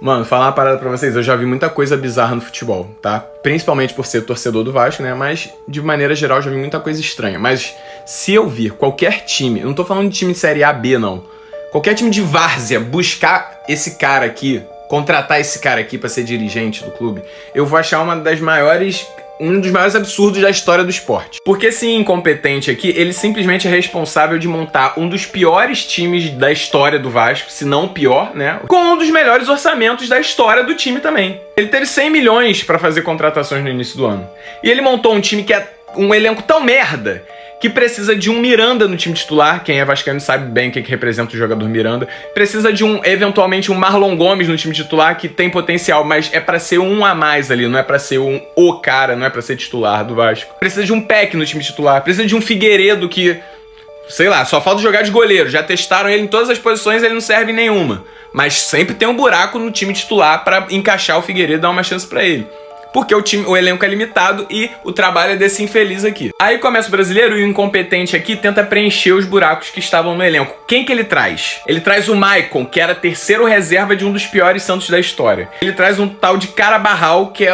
Mano, falar uma parada pra vocês, eu já vi muita coisa bizarra no futebol, tá? Principalmente por ser torcedor do Vasco, né? Mas, de maneira geral, já vi muita coisa estranha. Mas, se eu vir qualquer time, eu não tô falando de time de Série A, B, não. Qualquer time de várzea buscar esse cara aqui, contratar esse cara aqui pra ser dirigente do clube, eu vou achar um dos maiores absurdos da história do esporte. Porque esse incompetente aqui, ele simplesmente é responsável de montar um dos piores times da história do Vasco, se não o pior, né? Com um dos melhores orçamentos da história do time também. Ele teve 100 milhões pra fazer contratações no início do ano. E ele montou um time que é um elenco tão merda que precisa de um Miranda no time titular. Quem é vascaíno sabe bem o que representa o jogador Miranda. Precisa de eventualmente um Marlon Gomes no time titular, que tem potencial, mas é pra ser um a mais ali, não é pra ser o cara, não é pra ser titular do Vasco. Precisa de um Peck no time titular, precisa de um Figueiredo que, sei lá, só falta jogar de goleiro. Já testaram ele em todas as posições, ele não serve em nenhuma. Mas sempre tem um buraco no time titular pra encaixar o Figueiredo e dar uma chance pra ele. Porque o elenco é limitado e o trabalho é desse infeliz aqui. Aí começa o brasileiro e o incompetente aqui tenta preencher os buracos que estavam no elenco. Quem que ele traz? Ele traz o Maicon, que era terceiro reserva de um dos piores Santos da história. Ele traz um tal de Carabarral, que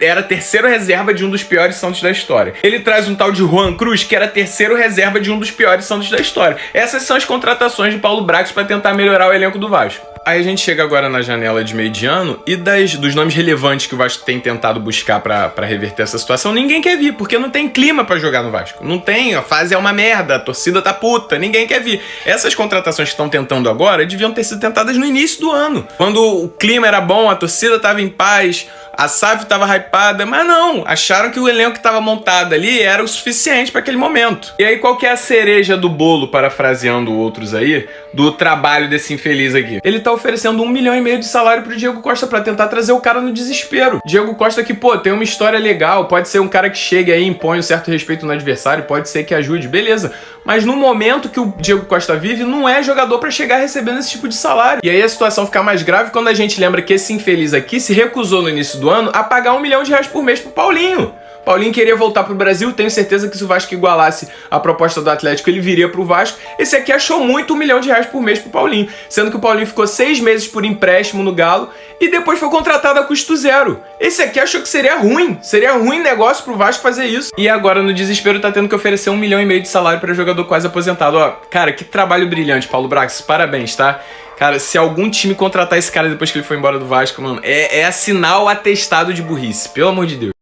era terceiro reserva de um dos piores Santos da história. Ele traz um tal de Juan Cruz, que era terceiro reserva de um dos piores Santos da história. Essas são as contratações de Paulo Brax para tentar melhorar o elenco do Vasco. Aí a gente chega agora na janela de meio de ano e dos nomes relevantes que o Vasco tem tentado buscar pra reverter essa situação, ninguém quer vir, porque não tem clima pra jogar no Vasco. Não tem, a fase é uma merda, a torcida tá puta, ninguém quer vir. Essas contratações que estão tentando agora deviam ter sido tentadas no início do ano, quando o clima era bom, a torcida tava em paz, a SAF tava hypada, mas não, acharam que o elenco que tava montado ali era o suficiente para aquele momento. E aí qual que é a cereja do bolo, parafraseando outros aí, do trabalho desse infeliz aqui? Ele tá oferecendo 1,5 milhão de salário pro Diego Costa pra tentar trazer o cara no desespero. Diego Costa que, pô, tem uma história legal, pode ser um cara que chegue aí e impõe um certo respeito no adversário, pode ser que ajude, beleza. Mas no momento que o Diego Costa vive, não é jogador pra chegar recebendo esse tipo de salário. E aí a situação fica mais grave quando a gente lembra que esse infeliz aqui se recusou no início do ano a pagar R$1 milhão por mês pro Paulinho. Paulinho queria voltar pro Brasil, tenho certeza que se o Vasco igualasse a proposta do Atlético, ele viria pro Vasco. Esse aqui achou muito R$1 milhão por mês pro Paulinho, sendo que o Paulinho ficou 6 meses por empréstimo no Galo e depois foi contratado a custo zero. Esse aqui achou que seria ruim negócio pro Vasco fazer isso. E agora no desespero tá tendo que oferecer R$1,5 milhão de salário para jogador quase aposentado. Ó, cara, que trabalho brilhante, Paulo Brax, parabéns, tá? Cara, se algum time contratar esse cara depois que ele foi embora do Vasco, mano, é sinal atestado de burrice, pelo amor de Deus.